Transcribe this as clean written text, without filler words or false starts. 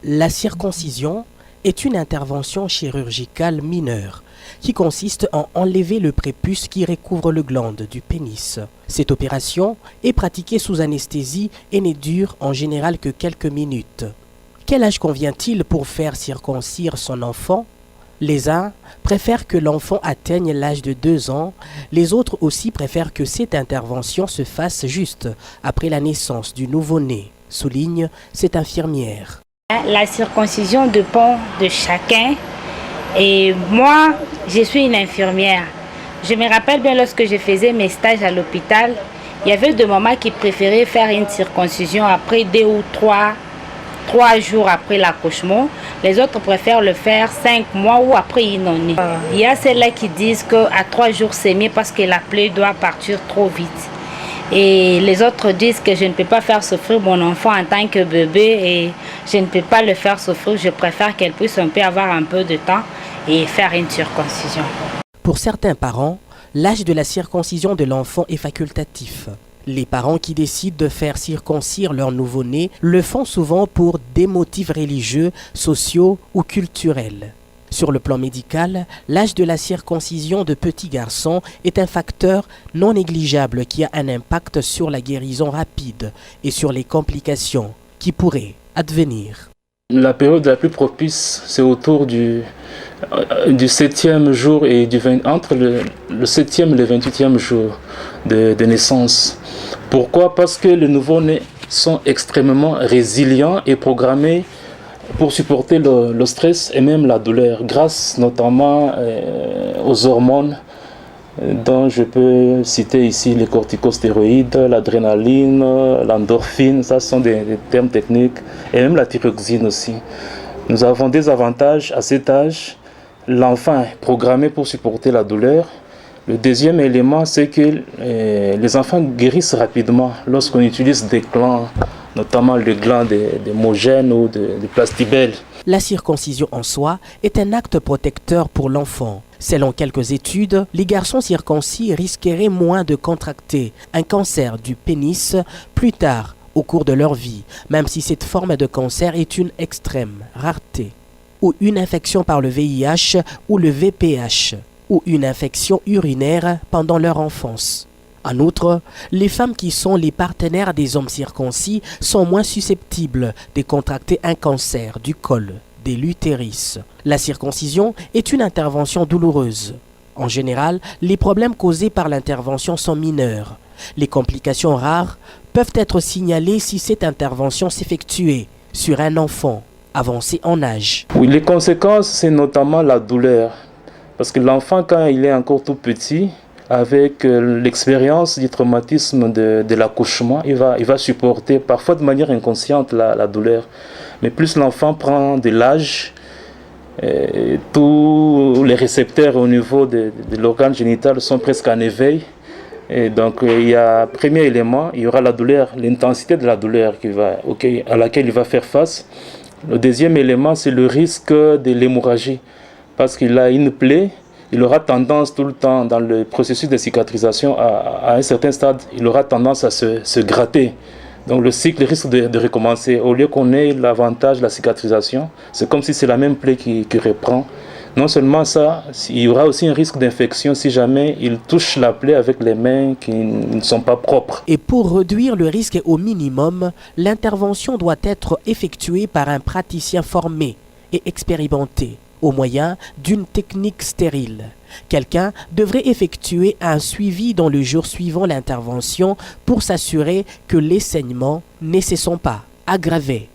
La circoncision est une intervention chirurgicale mineure qui consiste en enlever le prépuce qui recouvre le glande du pénis. Cette opération est pratiquée sous anesthésie et ne dure en général que quelques minutes. Quel âge convient-il pour faire circoncire son enfant? Les uns préfèrent que l'enfant atteigne l'âge de 2 ans, les autres aussi préfèrent que cette intervention se fasse juste après la naissance du nouveau-né, souligne cette infirmière. La circoncision dépend de chacun et moi, je suis une infirmière. Je me rappelle bien lorsque je faisais mes stages à l'hôpital, il y avait des mamans qui préféraient faire une circoncision après 2 ou 3 jours après l'accouchement. Les autres préfèrent le faire 5 mois ou après une année. Il y a celles-là qui disent qu'à 3 jours c'est mieux parce que la plaie doit partir trop vite. Et les autres disent que je ne peux pas faire souffrir mon enfant en tant que bébé et je ne peux pas le faire souffrir. Je préfère qu'elle puisse un peu avoir un peu de temps et faire une circoncision. Pour certains parents, l'âge de la circoncision de l'enfant est facultatif. Les parents qui décident de faire circoncire leur nouveau-né le font souvent pour des motifs religieux, sociaux ou culturels. Sur le plan médical, l'âge de la circoncision de petits garçons est un facteur non négligeable qui a un impact sur la guérison rapide et sur les complications qui pourraient advenir. La période la plus propice, c'est autour du 7e jour et entre le 7e et le 28e jour de naissance. Pourquoi? Parce que les nouveau-nés sont extrêmement résilients et programmés pour supporter le stress et même la douleur, grâce notamment aux hormones dont je peux citer ici les corticostéroïdes, l'adrénaline, l'endorphine, ça sont des termes techniques, et même la thyroxine aussi. Nous avons des avantages à cet âge. L'enfant est programmé pour supporter la douleur. Le deuxième élément, c'est que les enfants guérissent rapidement lorsqu'on utilise des glands, notamment le gland d'Homogène ou de Plastibelle. La circoncision en soi est un acte protecteur pour l'enfant. Selon quelques études, les garçons circoncis risqueraient moins de contracter un cancer du pénis plus tard au cours de leur vie, même si cette forme de cancer est une extrême rareté, ou une infection par le VIH ou le VPH, ou une infection urinaire pendant leur enfance. En outre, les femmes qui sont les partenaires des hommes circoncis sont moins susceptibles de contracter un cancer du col de l'utérus. La circoncision est une intervention douloureuse. En général, les problèmes causés par l'intervention sont mineurs. Les complications rares peuvent être signalées si cette intervention s'effectuait sur un enfant avancé en âge. Oui, les conséquences, c'est notamment la douleur. Parce que l'enfant, quand il est encore tout petit, avec l'expérience du traumatisme de l'accouchement, il va supporter parfois de manière inconsciente la douleur. Mais plus l'enfant prend de l'âge, tous les récepteurs au niveau de l'organe génital sont presque en éveil. Et donc, il y a premier élément, il y aura la douleur, l'intensité de la douleur à laquelle il va faire face. Le deuxième élément, c'est le risque de l'hémorragie. Parce qu'il a une plaie, il aura tendance tout le temps, dans le processus de cicatrisation, à un certain stade, il aura tendance à se gratter. Donc le cycle risque de recommencer. Au lieu qu'on ait l'avantage de la cicatrisation, c'est comme si c'est la même plaie qui reprend. Non seulement ça, il y aura aussi un risque d'infection si jamais il touche la plaie avec les mains qui ne sont pas propres. Et pour réduire le risque au minimum, l'intervention doit être effectuée par un praticien formé et expérimenté au moyen d'une technique stérile. Quelqu'un devrait effectuer un suivi dans le jour suivant l'intervention pour s'assurer que les saignements ne se sont pas aggravés.